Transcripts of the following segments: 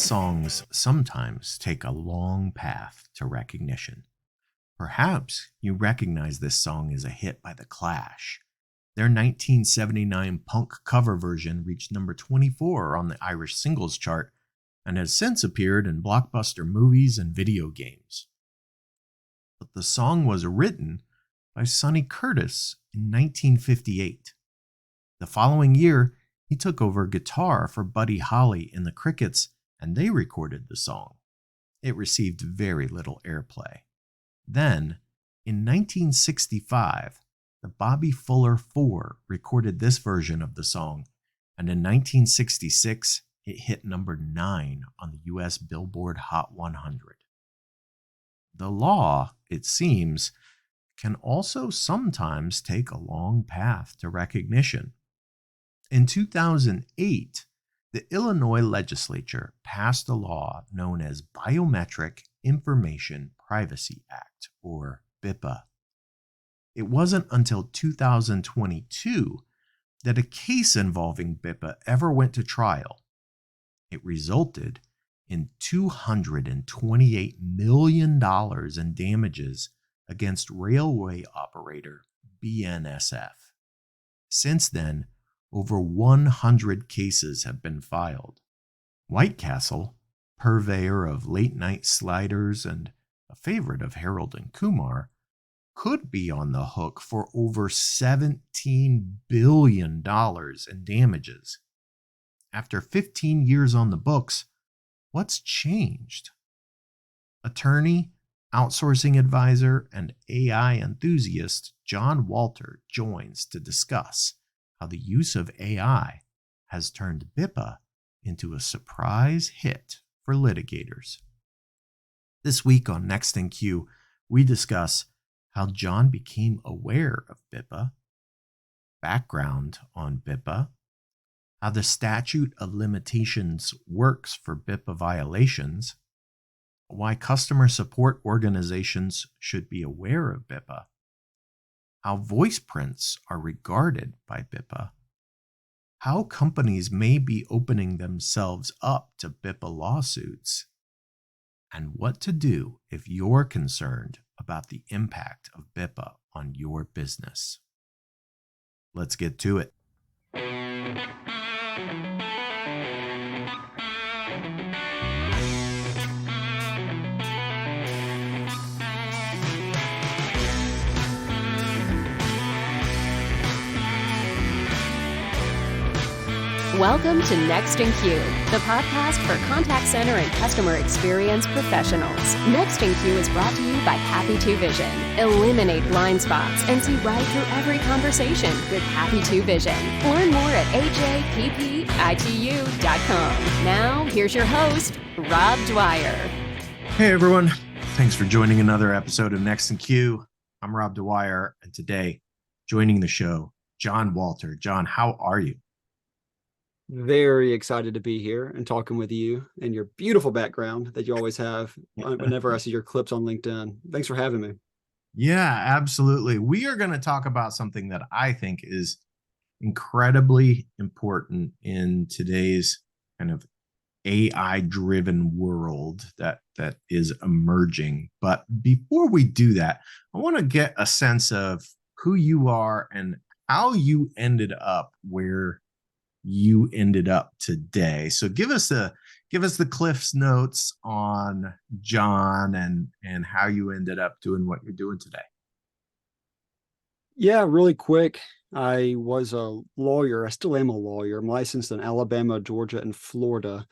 Songs sometimes take a long path to recognition. Perhaps you recognize this song as a hit by The Clash. Their 1979 punk cover version reached number 24 on the Irish singles chart and has since appeared in blockbuster movies and video games. But the song was written by Sonny Curtis in 1958. The following year, he took over guitar for Buddy Holly in the Crickets, and they recorded the song. It received very little airplay. Then, in 1965, the Bobby Fuller Four recorded this version of the song, and in 1966, it hit number 9 on the US Billboard Hot 100. The law, it seems, can also sometimes take a long path to recognition. In 2008, the Illinois legislature passed a law known as Biometric Information Privacy Act, or BIPA. It wasn't until 2022 that a case involving BIPA ever went to trial. It resulted in $228 million in damages against railway operator BNSF. Since then, over 100 cases have been filed. White Castle, purveyor of late-night sliders and a favorite of Harold and Kumar, could be on the hook for over $17 billion in damages. After 15 years on the books, what's changed? Attorney, Outsourcing Advisor, and AI enthusiast John Walter joins to discuss how the use of AI has turned BIPA into a surprise hit for litigators. This week on Next in Queue, we discuss how John became aware of BIPA, background on BIPA, how the statute of limitations works for BIPA violations, why customer support organizations should be aware of BIPA, how voice prints are regarded by BIPA, how companies may be opening themselves up to BIPA lawsuits, and what to do if you're concerned about the impact of BIPA on your business. Let's get to it. Welcome to Next in Queue, the podcast for contact center and customer experience professionals. Next in Queue is brought to you by Happy 2 Vision. Eliminate blind spots and see right through every conversation with Happy 2 Vision. Learn more at ajppitu.com. Now, here's your host, Rob Dwyer. Hey everyone, thanks for joining another episode of Next in Queue. I'm Rob Dwyer, and today, joining the show, John Walter. John, how are you? Very excited to be here and talking with you and your beautiful background that you always have whenever I see your clips on LinkedIn. Thanks for having me. Yeah, absolutely. We are going to talk about something that I think is incredibly important in today's kind of AI-driven world that is emerging. But before we do that, I want to get a sense of who you are and how you ended up where you ended up today. So give us the Cliff's Notes on John and how you ended up doing what you're doing today. Yeah, really quick. I was a lawyer. I still am a lawyer. I'm licensed in Alabama, Georgia, and Florida,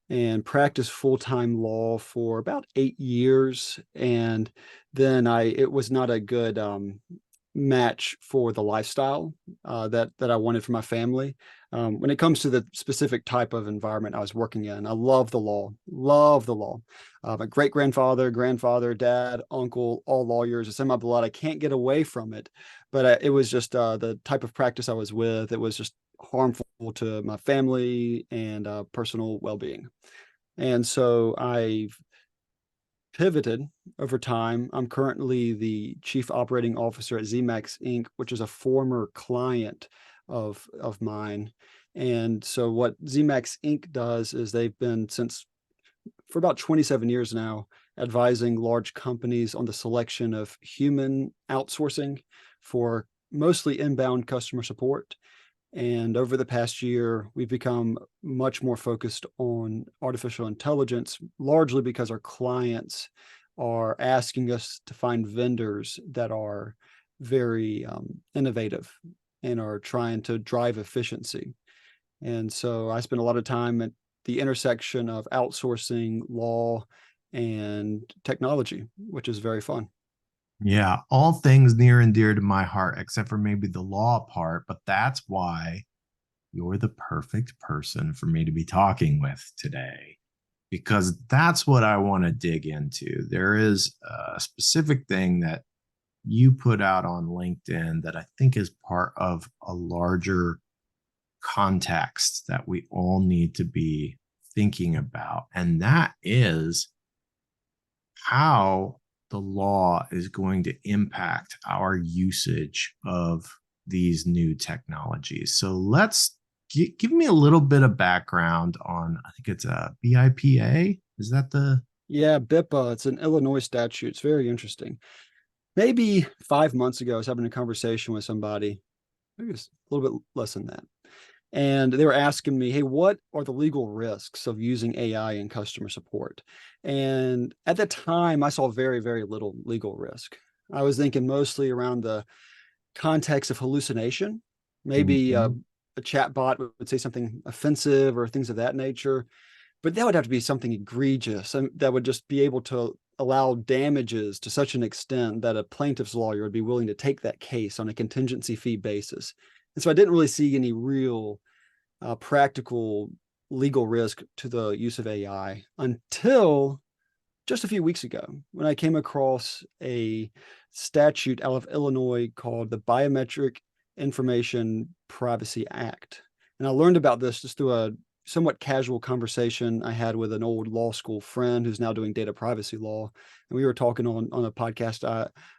and practiced full-time law for about 8 years. And then it was not a good match for the lifestyle that I wanted for my family. When it comes to the specific type of environment I was working in, I love the law. My great-grandfather, grandfather, dad, uncle, all lawyers. It's in my blood. I can't get away from it. But it was just the type of practice I was with. It was just harmful to my family and personal well-being. And so I've pivoted over time. I'm currently the chief operating officer at ZMAX Inc., which is a former client of mine. And so what ZMAX Inc. does is they've been since for about 27 years now, advising large companies on the selection of human outsourcing for mostly inbound customer support. And over the past year, we've become much more focused on artificial intelligence, largely because our clients are asking us to find vendors that are very innovative and are trying to drive efficiency. And so I spend a lot of time at the intersection of outsourcing, law, and technology, which is very fun. Yeah, all things near and dear to my heart, except for maybe the law part. But that's why you're the perfect person for me to be talking with today, because that's what I want to dig into. There is a specific thing that you put out on LinkedIn that I think is part of a larger context that we all need to be thinking about. And that is how the law is going to impact our usage of these new technologies. So let's give me a little bit of background on, I think it's a BIPA. Is that the? Yeah, BIPA, it's an Illinois statute. It's very interesting. Maybe 5 months ago, I was having a conversation with somebody, maybe it's a little bit less than that. And they were asking me, hey, what are the legal risks of using AI in customer support? And at the time, I saw very, very little legal risk. I was thinking mostly around the context of hallucination. Maybe Mhm. a chat bot would say something offensive or things of that nature. But that would have to be something egregious and that would just be able to allow damages to such an extent that a plaintiff's lawyer would be willing to take that case on a contingency fee basis. And so I didn't really see any real practical legal risk to the use of AI until just a few weeks ago when I came across a statute out of Illinois called the Biometric Information Privacy Act. And I learned about this just through a somewhat casual conversation I had with an old law school friend who's now doing data privacy law. And we were talking on a podcast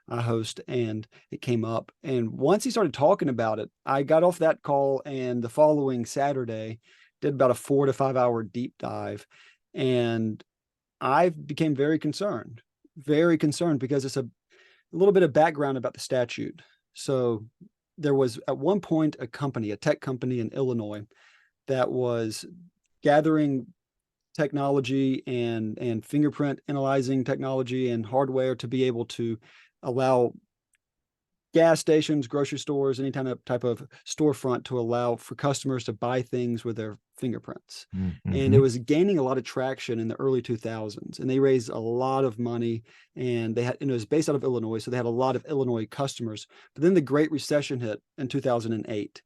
I host, and it came up. And once he started talking about it, I got off that call, and the following Saturday did about a 4 to 5 hour deep dive. And I became very concerned because it's a little bit of background about the statute. So there was at one point a company, a tech company in Illinois, that was gathering technology and fingerprint analyzing technology and hardware to be able to allow gas stations, grocery stores, any kind of type of storefront to allow for customers to buy things with their fingerprints. And it Mhm. was gaining a lot of traction in the early 2000s, and they raised a lot of money, and it was based out of Illinois, so they had a lot of Illinois customers. But then the Great Recession hit in 2008,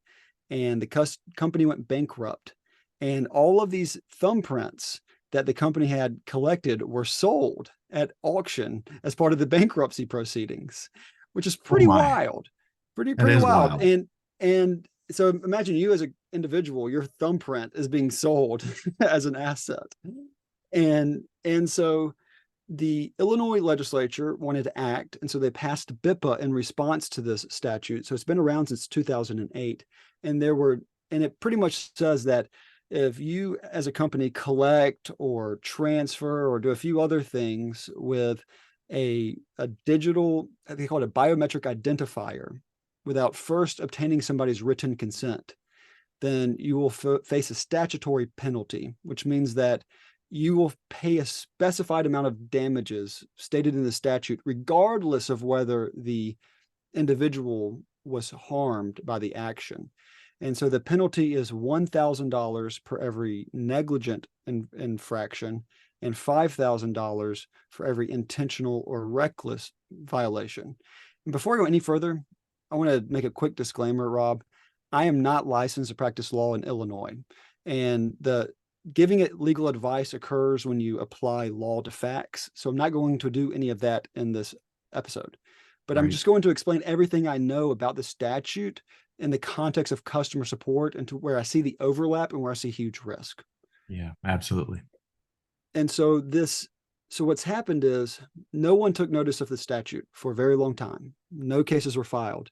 and the company went bankrupt, and all of these thumbprints that the company had collected were sold at auction as part of the bankruptcy proceedings, which is Oh pretty my, wild, that pretty is wild. wild. And so imagine you as an individual, your thumbprint is being sold as an asset. And so the Illinois legislature wanted to act, and so they passed BIPA in response to this statute. So it's been around since 2008, and it pretty much says that if you as a company collect or transfer or do a few other things with a digital, they call it a biometric identifier, without first obtaining somebody's written consent, then you will face a statutory penalty, which means that you will pay a specified amount of damages stated in the statute, regardless of whether the individual was harmed by the action. And so the penalty is $1,000 per every negligent infraction and $5,000 for every intentional or reckless violation. And before I go any further, I want to make a quick disclaimer, Rob. I am not licensed to practice law in Illinois, and the giving it legal advice occurs when you apply law to facts. So I'm not going to do any of that in this episode, but I'm Right. just going to explain everything I know about the statute in the context of customer support and to where I see the overlap and where I see huge risk. Yeah, absolutely. And so what's happened is no one took notice of the statute for a very long time. No cases were filed,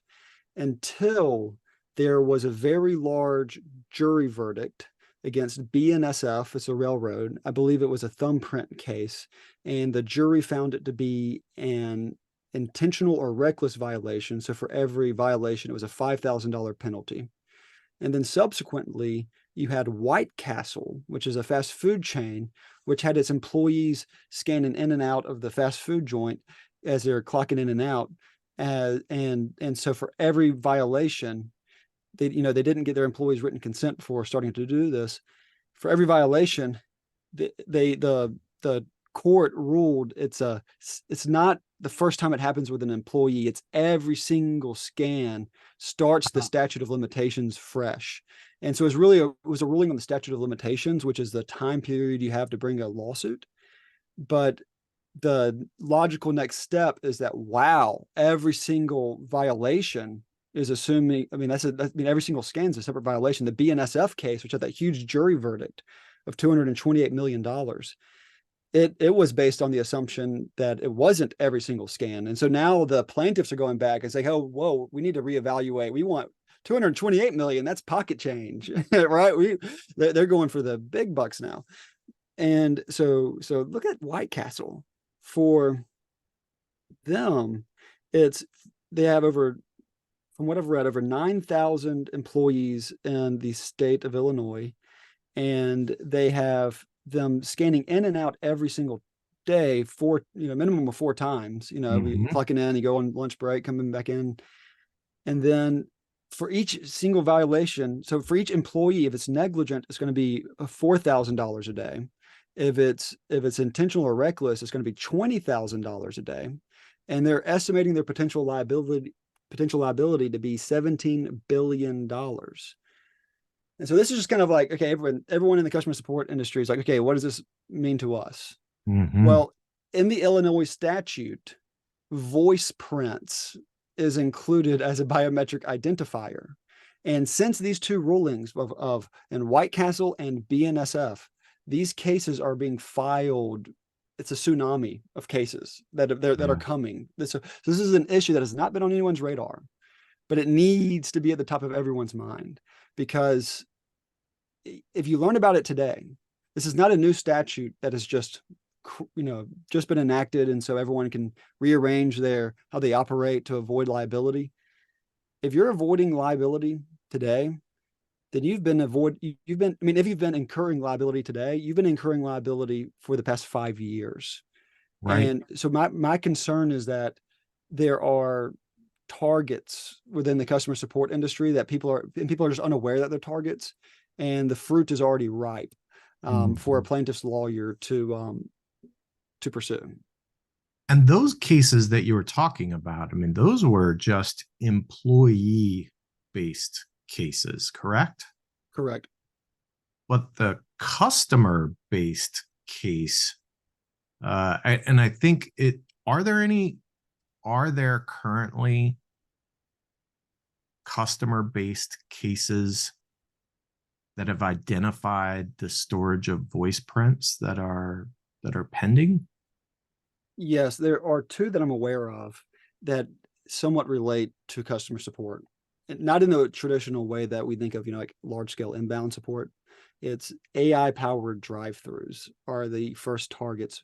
until there was a very large jury verdict against BNSF. It's a railroad. I believe it was a thumbprint case, and the jury found it to be an intentional or reckless violation. So for every violation, it was a $5,000 penalty. And then subsequently, you had White Castle, which is a fast food chain, which had its employees scanning in and out of the fast food joint as they're clocking in and out. And so for every violation, they didn't get their employees written consent before starting to do this. For every violation, the court ruled it's not the first time it happens with an employee. It's every single scan starts the statute of limitations fresh. And so it was a ruling on the statute of limitations, which is the time period you have to bring a lawsuit. But the logical next step is that, wow, every single violation is assuming, every single scan is a separate violation. The BNSF case, which had that huge jury verdict of $228 million, it was based on the assumption that it wasn't every single scan. And so now the plaintiffs are going back and saying, oh, whoa, we need to reevaluate. We want 228 million. That's pocket change, right? They're going for the big bucks now. And so look at White Castle. For them, they have over, from what I've read, over 9,000 employees in the state of Illinois, and they have them scanning in and out every single day for, minimum of 4 times, clocking in, you go on lunch break, coming back in. And then for each single violation, so for each employee, if it's negligent, it's going to be $4,000 a day. If it's intentional or reckless, it's going to be $20,000 a day. And they're estimating their potential liability to be $17 billion. And so this is just kind of like, okay, everyone in the customer support industry is like, okay, what does this mean to us? Well, in the Illinois statute, voice prints is included as a biometric identifier. And since these two rulings in White Castle and BNSF, these cases are being filed. It's a tsunami of cases that are coming. So this is an issue that has not been on anyone's radar, but it needs to be at the top of everyone's mind, because if you learn about it today, this is not a new statute that has just been enacted, and so everyone can rearrange how they operate to avoid liability. If you're avoiding liability today, then if you've been incurring liability today, you've been incurring liability for the past 5 years. Right. And so my concern is that there are targets within the customer support industry that people are just unaware that they're targets, and the fruit is already ripe for a plaintiff's lawyer to pursue. And those cases that you were talking about, those were just employee-based cases, correct? Correct. But the customer-based case, I think are there currently customer-based cases that have identified the storage of voice prints that are pending? Yes, there are 2 that I'm aware of that somewhat relate to customer support. Not in the traditional way that we think of, like large scale inbound support. It's AI powered drive-throughs are the first targets.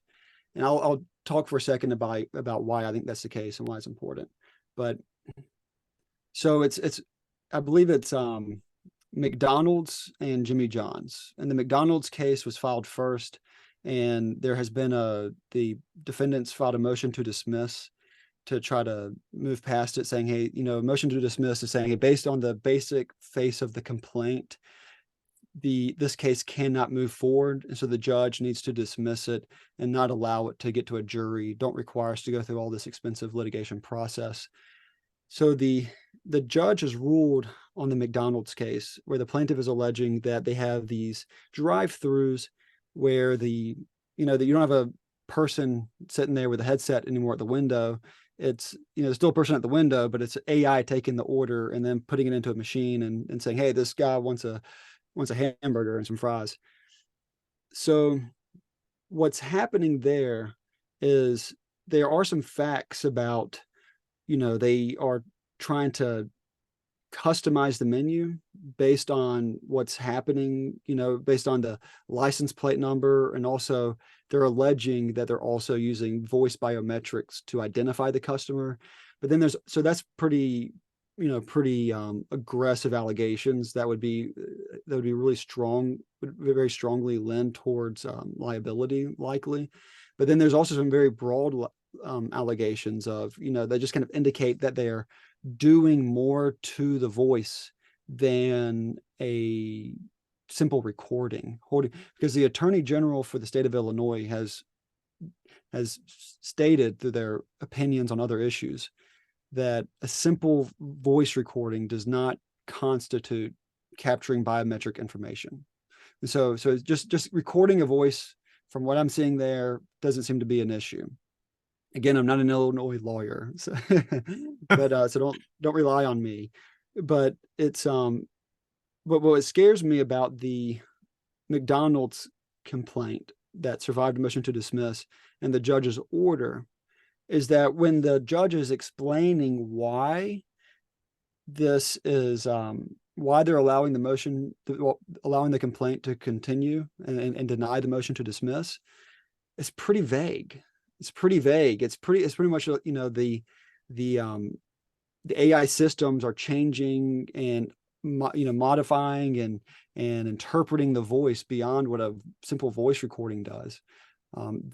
And I'll talk for a second about why I think that's the case and why it's important. But so I believe it's McDonald's and Jimmy John's. And the McDonald's case was filed first, and there has been the defendants filed a motion to dismiss to try to move past it, saying, hey, motion to dismiss is saying, hey, based on the basic face of the complaint, this case cannot move forward. And so the judge needs to dismiss it and not allow it to get to a jury. Don't require us to go through all this expensive litigation process. So the judge has ruled on the McDonald's case, where the plaintiff is alleging that they have these drive-throughs where you don't have a person sitting there with a headset anymore at the window. It's, there's still a person at the window, but it's AI taking the order and then putting it into a machine and saying, hey, this guy wants a hamburger and some fries. So what's happening there is there are some facts about, they are trying to customize the menu based on what's happening, based on the license plate number. And also they're alleging that they're also using voice biometrics to identify the customer. But then that's pretty aggressive allegations that would be really strong, would very strongly lend towards liability likely. But then there's also some very broad allegations of, they just kind of indicate that they're doing more to the voice than a simple recording. Because the Attorney General for the state of Illinois has stated through their opinions on other issues that a simple voice recording does not constitute capturing biometric information. And so just recording a voice, from what I'm seeing there, doesn't seem to be an issue. Again, I'm not an Illinois lawyer, so but so don't rely on me. But it's but what scares me about the McDonald's complaint that survived a motion to dismiss and the judge's order is that when the judge is explaining why this is why they're allowing the complaint to continue and deny the motion to dismiss, it's pretty vague. It's pretty much, the AI systems are changing and modifying and interpreting the voice beyond what a simple voice recording does.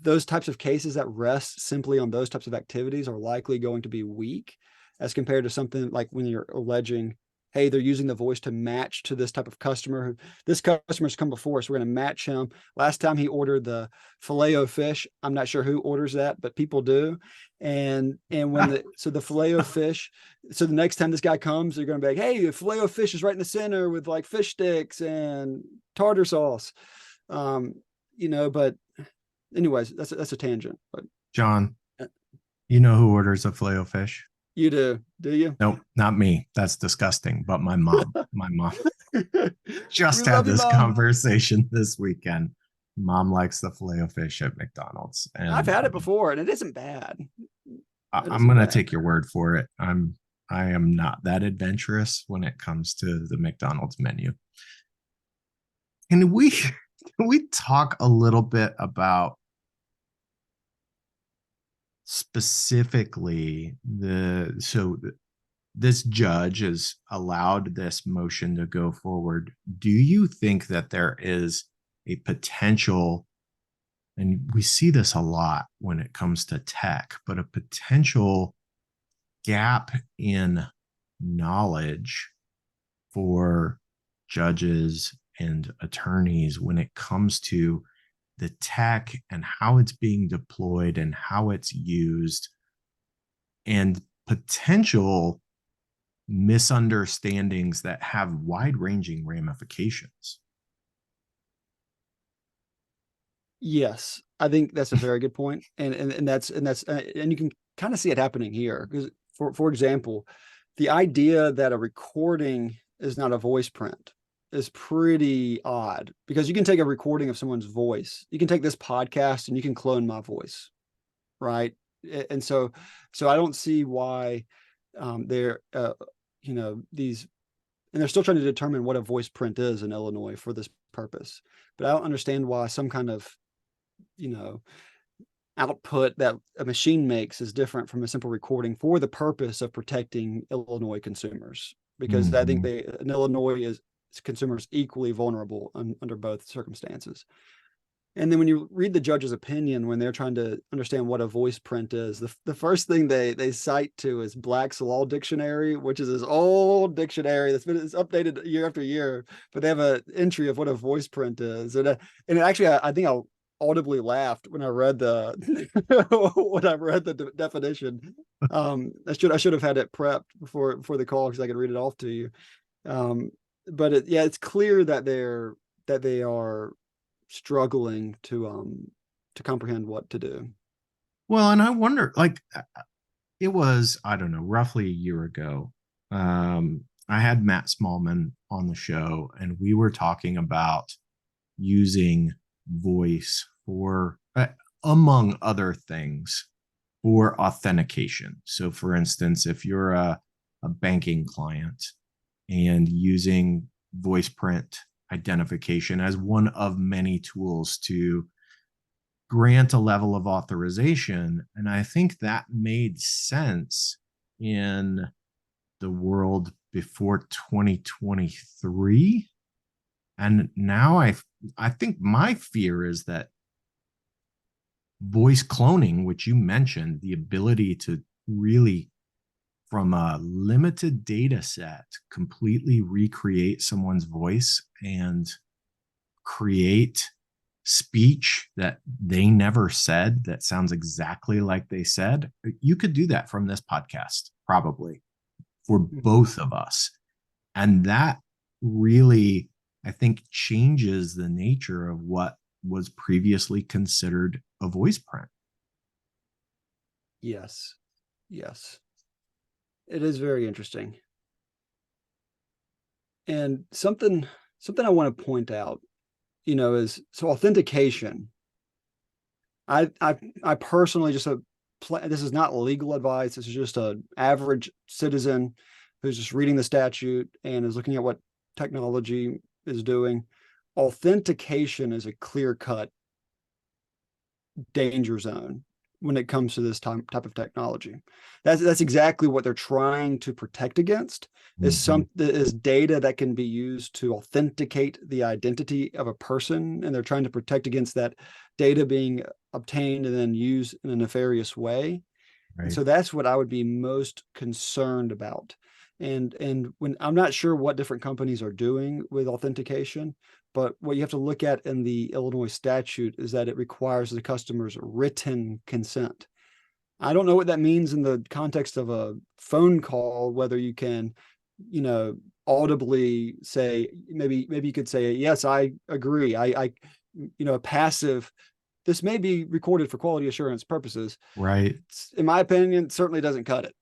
Those types of cases that rest simply on those types of activities are likely going to be weak as compared to something like when you're alleging, hey, they're using the voice to match to this type of customer. This customer's come before us. We're going to match him. Last time he ordered the Filet-O-Fish. I'm not sure who orders that, but people do. And when the Filet-O-Fish, so the next time this guy comes, they're going to be like, hey, the Filet-O-Fish is right in the center with like fish sticks and tartar sauce. But anyways, that's a tangent. But John, you know who orders a Filet-O-Fish? You do you? Nope, not me. That's disgusting. But my mom just had this conversation this weekend. Mom likes the Filet-O-Fish at McDonald's. And I've had it before and it isn't bad. I'm going to take your word for it. I am not that adventurous when it comes to the McDonald's menu. Can we talk a little bit about specifically this judge has allowed this motion to go forward. Do you think that there is a potential, and we see this a lot when it comes to tech, but a potential gap in knowledge for judges and attorneys when it comes to the tech and how it's being deployed and how it's used, and potential misunderstandings that have wide-ranging ramifications? Yes, I think that's a very good point. And you can kind of see it happening here because for example, the idea that a recording is not a voice print is pretty odd, because you can take a recording of someone's voice. You can take this podcast and you can clone my voice, right? And so I don't see why they're these, and they're still trying to determine what a voice print is in Illinois for this purpose. But I don't understand why some kind of output that a machine makes is different from a simple recording for the purpose of protecting Illinois consumers, because I think in Illinois consumers equally vulnerable under both circumstances. And then when you read the judge's opinion, when they're trying to understand what a voice print is, the first thing they cite to is Black's Law Dictionary, which is this old dictionary it's updated year after year, but they have an entry of what a voice print is. And actually, I think I audibly laughed when I read the definition. I should have had it prepped before the call because I could read it off to you. But it's clear that they are struggling to comprehend what to do. Well, and I wonder, it was, I don't know, roughly a year ago. I had Matt Smallman on the show, and we were talking about using voice for, among other things, for authentication. So, for instance, if you're a banking client and using voice print identification as one of many tools to grant a level of authorization. And I think that made sense in the world before 2023. And now I think my fear is that voice cloning, which you mentioned, the ability to really, from a limited data set, completely recreate someone's voice and create speech that they never said that sounds exactly like they said. You could do that from this podcast, probably, for both of us. And that really, I think, changes the nature of what was previously considered a voice print. Yes. Yes. It is very interesting. And something I want to point out, is so authentication. I personally just this is not legal advice. This is just an average citizen who's just reading the statute and is looking at what technology is doing. Authentication is a clear-cut danger zone when it comes to this type of technology. That's exactly what they're trying to protect against, is data that can be used to authenticate the identity of a person, and they're trying to protect against that data being obtained and then used in a nefarious way. Right. And so that's what I would be most concerned about. And when I'm not sure what different companies are doing with authentication, but what you have to look at in the Illinois statute is that it requires the customer's written consent. I don't know what that means in the context of a phone call, whether you can, audibly say, maybe you could say, yes, I agree. I a passive, this may be recorded for quality assurance purposes. Right. In my opinion, it certainly doesn't cut it.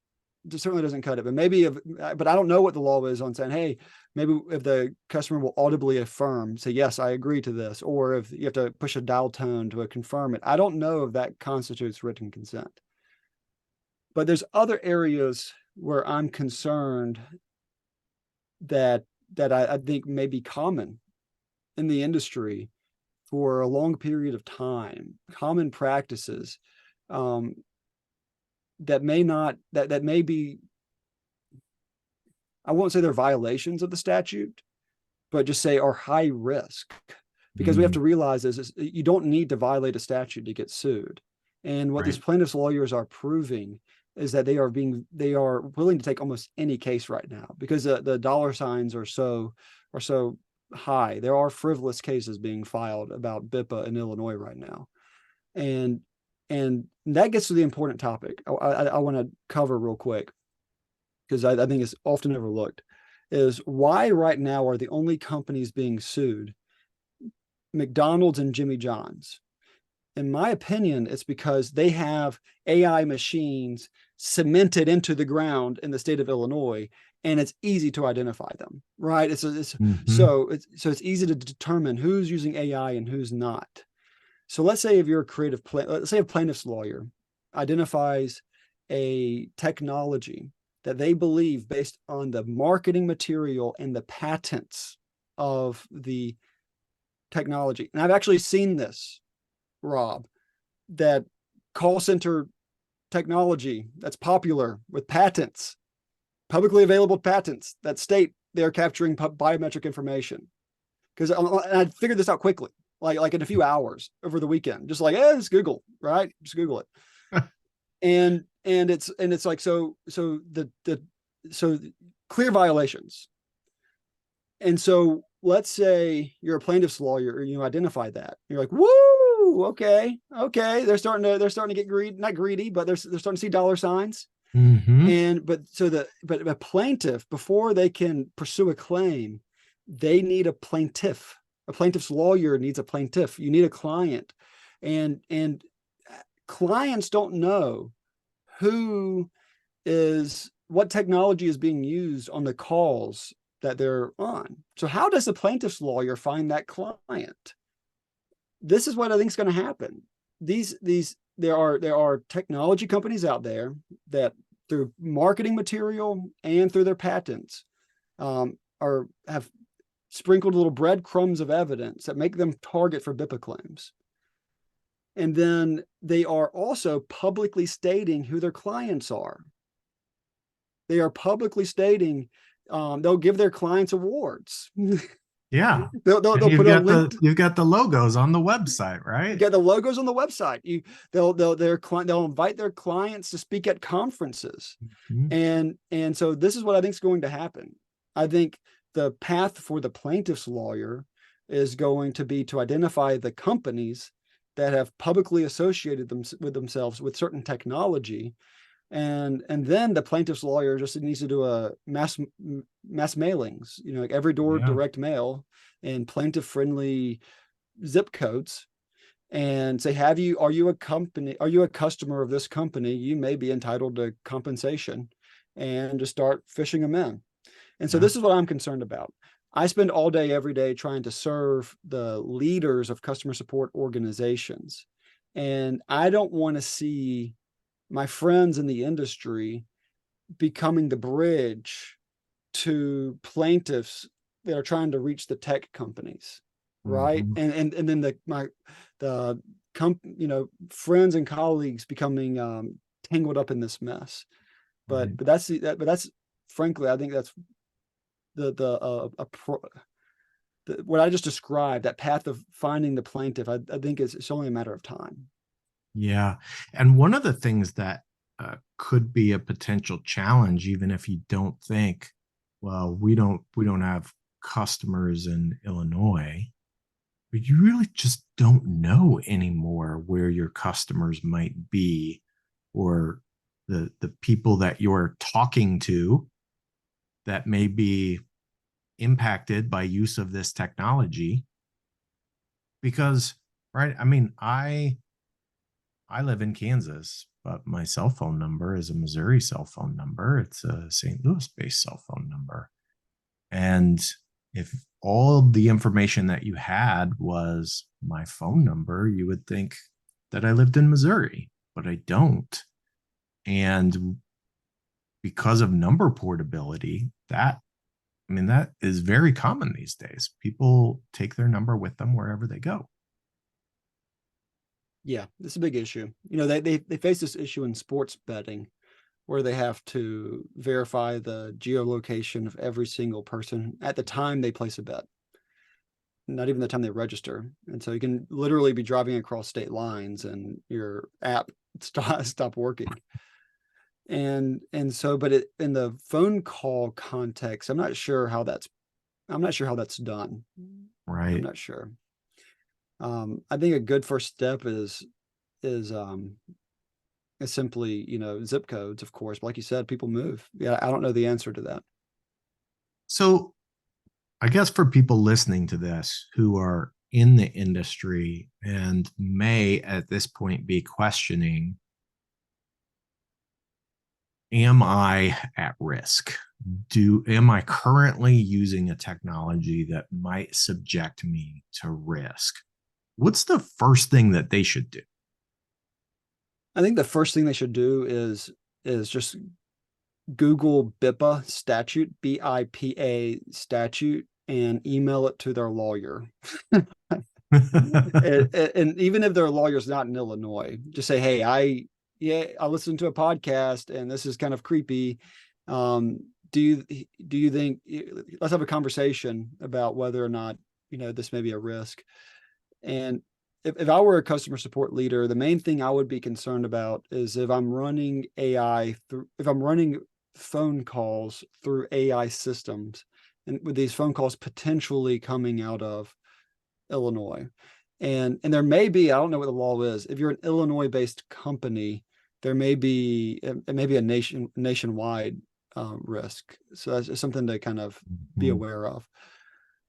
It certainly doesn't cut it. But I don't know what the law is on saying, hey, maybe if the customer will audibly affirm, say, yes, I agree to this, or if you have to push a dial tone to confirm it. I don't know if that constitutes written consent. But there's other areas where I'm concerned that I think may be common in the industry for a long period of time, common practices that may be, I won't say they're violations of the statute, but just say are high risk, because we have to realize is you don't need to violate a statute to get sued. And what these plaintiffs' lawyers are proving is that they are willing to take almost any case right now, because the dollar signs are so high. There are frivolous cases being filed about BIPA in Illinois right now. And that gets to the important topic I want to cover real quick, because I think it's often overlooked, is why right now are the only companies being sued McDonald's and Jimmy John's. In my opinion, it's because they have AI machines cemented into the ground in the state of Illinois, and it's easy to identify them, right? So it's easy to determine who's using AI and who's not. So let's say if you're let's say a plaintiff's lawyer identifies a technology that they believe, based on the marketing material and the patents of the technology. And I've actually seen this, Rob, that call center technology that's popular with patents, publicly available patents that state they're capturing biometric information. Because I figured this out quickly, like in a few hours over the weekend, just like, just Google, right? Just Google it. and it's like, so clear violations. And so let's say you're a plaintiff's lawyer, you identify that. You're like, woo, okay. They're starting to get not greedy, but they're starting to see dollar signs. But a plaintiff, before they can pursue a claim, they need a plaintiff. A plaintiff's lawyer needs a plaintiff. You need a client, and clients don't know what technology is being used on the calls that they're on. So how does the plaintiff's lawyer find that client? This is what I think is going to happen. There are technology companies out there that, through marketing material and through their patents, or have sprinkled little breadcrumbs of evidence that make them target for BIPA claims. And then they are also publicly stating who their clients are. They are publicly stating they'll give their clients awards. Yeah. they'll And put a link. you've got the logos on the website, right? You get the logos on the website. They'll invite their clients to speak at conferences. Mm-hmm. And so this is what I think is going to happen. I think the path for the plaintiff's lawyer is going to be to identify the companies that have publicly associated themselves with certain technology. And then the plaintiff's lawyer just needs to do a mass mailings, like every door direct mail and plaintiff friendly zip codes, and say, are you a customer of this company? You may be entitled to compensation, and just start fishing them in. And so this is what I'm concerned about. I spend all day, every day trying to serve the leaders of customer support organizations. And I don't want to see my friends in the industry becoming the bridge to plaintiffs that are trying to reach the tech companies. Right. Mm-hmm. And then friends and colleagues becoming tangled up in this mess. But that's frankly, I think that's what I just described, that path of finding the plaintiff. I think it's only a matter of time. Yeah. And one of the things that could be a potential challenge, even if you don't think, well, we don't have customers in Illinois, but you really just don't know anymore where your customers might be, or the people that you're talking to that may be impacted by use of this technology. Because, right, I mean, I live in Kansas, but my cell phone number is a Missouri cell phone number. It's a St. Louis-based cell phone number. And if all the information that you had was my phone number, you would think that I lived in Missouri, but I don't. And because of number portability, that is very common these days. People take their number with them wherever they go. Yeah, it's a big issue. They face this issue in sports betting, where they have to verify the geolocation of every single person at the time they place a bet, not even the time they register. And so you can literally be driving across state lines and your app stop working. And so, but in the phone call context, I'm not sure how that's done. Right. I'm not sure. I think a good first step is simply, zip codes, of course. But like you said, people move. Yeah, I don't know the answer to that. So I guess for people listening to this who are in the industry and may at this point be questioning, am I at risk? Am I currently using a technology that might subject me to risk? What's the first thing that they should do? I think the first thing they should do is just Google BIPA statute, BIPA statute, and email it to their lawyer. and even if their lawyer's not in Illinois, just say, hey, I listened to a podcast and this is kind of creepy. Do you think, let's have a conversation about whether or not, this may be a risk. And if I were a customer support leader, the main thing I would be concerned about is if I'm running phone calls through AI systems, and with these phone calls potentially coming out of Illinois. And there may be, I don't know what the law is, if you're an Illinois-based company, there may be a nationwide risk. So that's something to kind of be aware of.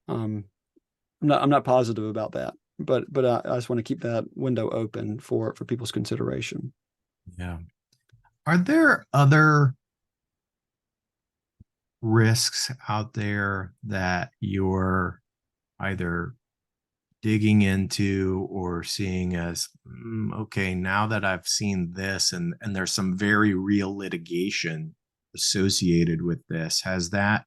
I'm not positive about that, but I just want to keep that window open for people's consideration. Yeah. Are there other risks out there that you're either digging into or seeing as, okay, now that I've seen this and there's some very real litigation associated with this, has that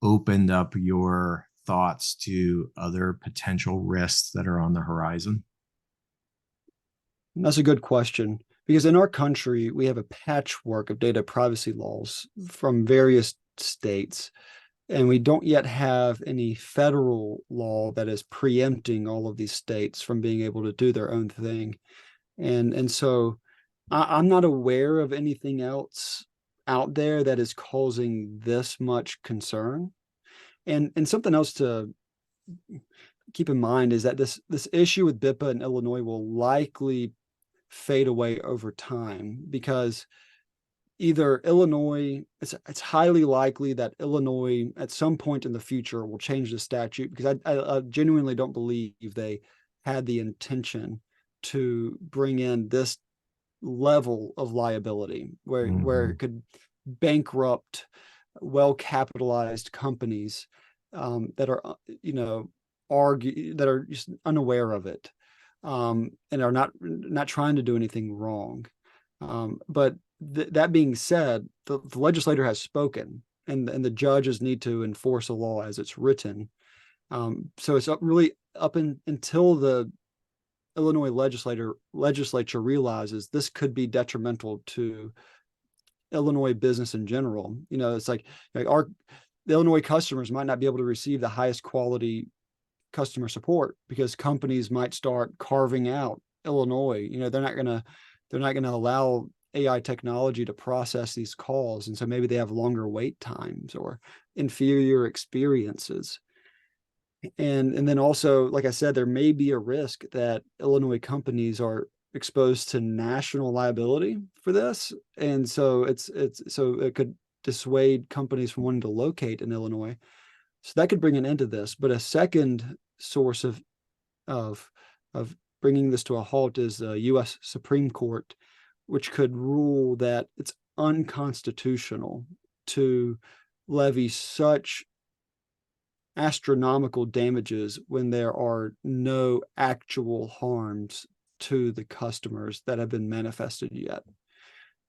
opened up your thoughts to other potential risks that are on the horizon? That's a good question, because in our country, we have a patchwork of data privacy laws from various states, and we don't yet have any federal law that is preempting all of these states from being able to do their own thing. And so I'm not aware of anything else out there that is causing this much concern. And something else to keep in mind is that this issue with BIPA in Illinois will likely fade away over time, because either Illinois, it's highly likely that Illinois at some point in the future will change the statute, because I genuinely don't believe they had the intention to bring in this level of liability where it could bankrupt well-capitalized companies that are that are just unaware of it, and are not trying to do anything wrong. But that being said, the legislator has spoken, and the judges need to enforce a law as it's written. So it's really until the Illinois legislature realizes this could be detrimental to Illinois business in general. It's like the Illinois customers might not be able to receive the highest quality customer support because companies might start carving out Illinois. They're not gonna allow AI technology to process these calls, and so maybe they have longer wait times or inferior experiences. And then also, like I said, there may be a risk that Illinois companies are exposed to national liability for this, and so so it could dissuade companies from wanting to locate in Illinois. So that could bring an end to this. But a second source of of bringing this to a halt is the US Supreme Court, which could rule that it's unconstitutional to levy such astronomical damages when there are no actual harms to the customers that have been manifested yet.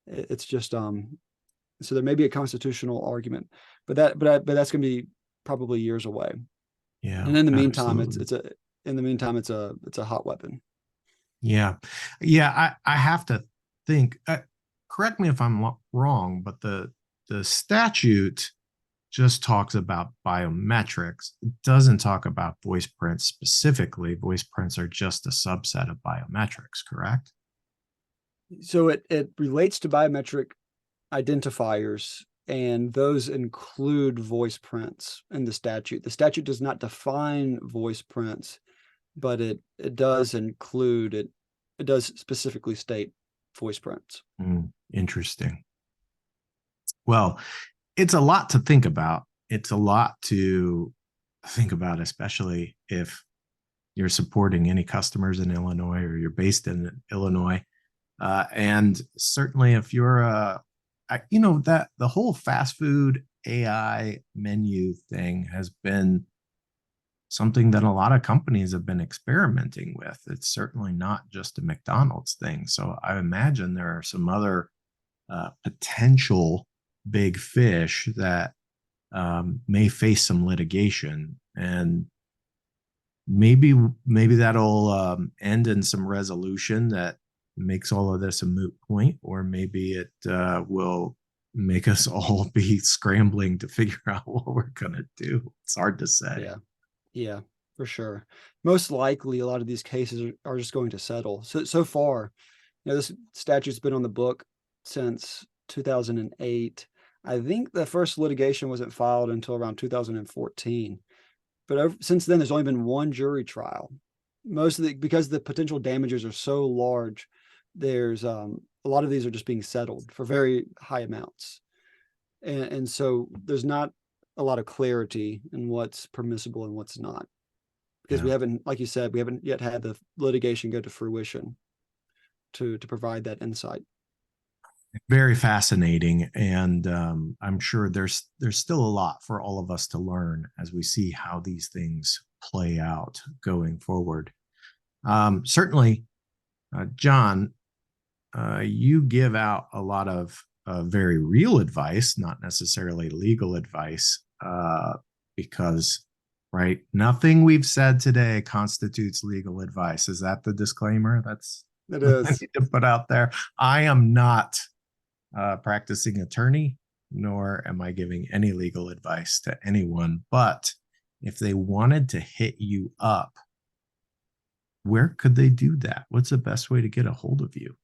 It's just so there may be a constitutional argument, but that's going to be probably years away. Yeah, And in the meantime, absolutely. it's a hot weapon. Yeah. I have to think, correct me if I'm wrong, but the statute just talks about biometrics. It doesn't talk about voice prints specifically. Voice prints are just a subset of biometrics, correct? So it relates to biometric identifiers, and those include voice prints in the statute. The statute does not define voice prints, but it does include it. It does specifically state voice prints. Interesting. Well, it's a lot to think about. It's a lot to think about, especially if you're supporting any customers in Illinois or you're based in Illinois. And certainly if you're that the whole fast food AI menu thing has been something that a lot of companies have been experimenting with. It's certainly not just a McDonald's thing. So I imagine there are some other potential big fish that may face some litigation, and maybe that'll end in some resolution that makes all of this a moot point, or maybe it will make us all be scrambling to figure out what we're gonna do. It's hard to say. Yeah, for sure. Most likely, a lot of these cases are just going to settle. So far, this statute's been on the book since 2008. I think the first litigation wasn't filed until around 2014. But since then, there's only been one jury trial. Because the potential damages are so large, there's a lot of these are just being settled for very high amounts. And so there's not a lot of clarity in what's permissible and what's not. Because we haven't, like you said, we haven't yet had the litigation go to fruition to provide that insight. Very fascinating, and I'm sure there's still a lot for all of us to learn as we see how these things play out going forward. Certainly, John, you give out a lot of very real advice, not necessarily legal advice. because, right, nothing we've said today constitutes legal advice. Is that the disclaimer? That's It what I is. need to put out there. I am not a practicing attorney, nor am I giving any legal advice to anyone. But if they wanted to hit you up, where could they do that? What's the best way to get a hold of you?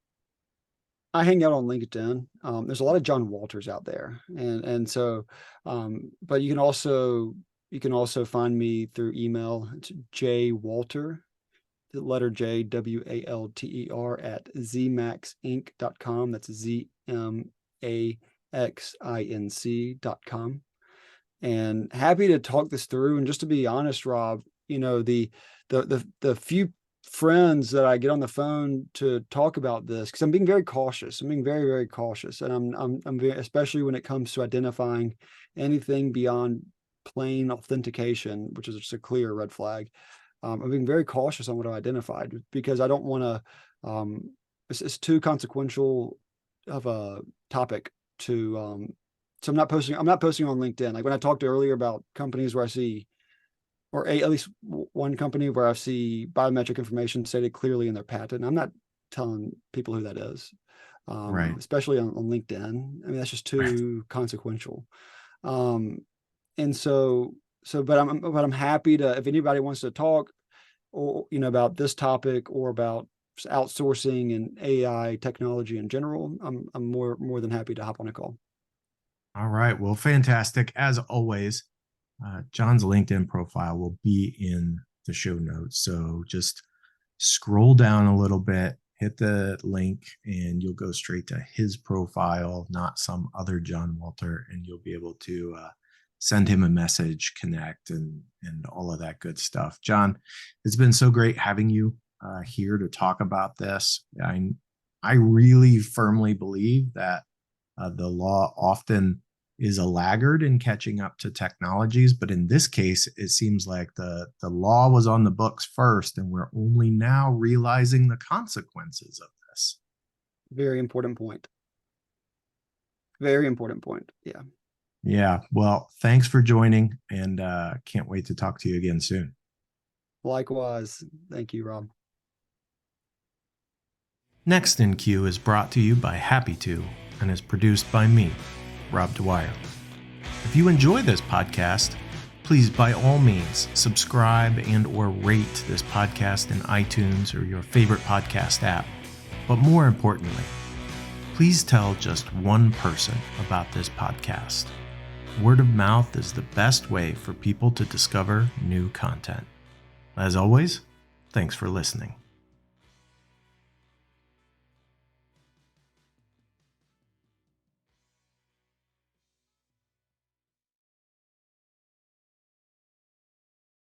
I hang out on LinkedIn. There's a lot of John Walters out there, and so, but you can also find me through email. It's jwalter, the letter J, WALTER at zmaxinc.com. That's ZMAXINC.com. And happy to talk this through. And just to be honest, Rob, the few friends that I get on the phone to talk about this, because I'm being very cautious. I'm being very, very cautious, and I'm very, especially when it comes to identifying anything beyond plain authentication, which is just a clear red flag. I'm being very cautious on what I identified, because I don't want to. It's too consequential of a topic to. So I'm not posting on LinkedIn. Like when I talked earlier about companies where I see, or at least one company where I see biometric information stated clearly in their patent, I'm not telling people who that is, Right. especially on LinkedIn. I mean, that's just too consequential. And but I'm happy to, if anybody wants to talk, or about this topic, or about outsourcing and AI technology in general, I'm more than happy to hop on a call. All right. Well, fantastic. As always, John's LinkedIn profile will be in the show notes. So just scroll down a little bit, hit the link, and you'll go straight to his profile, not some other John Walter, and you'll be able to send him a message, connect, and all of that good stuff. John, it's been so great having you here to talk about this. I really firmly believe that the law often is a laggard in catching up to technologies, but in this case, it seems like the law was on the books first, and we're only now realizing the consequences of this. Very important point. Very important point. Yeah. Yeah. Well, thanks for joining, and can't wait to talk to you again soon. Likewise. Thank you, Rob. Next in Queue is brought to you by Happy2 and is produced by me, Rob Dwyer. If you enjoy this podcast, please by all means subscribe and or rate this podcast in iTunes or your favorite podcast app. But more importantly, please tell just one person about this podcast. Word of mouth is the best way for people to discover new content. As always, thanks for listening.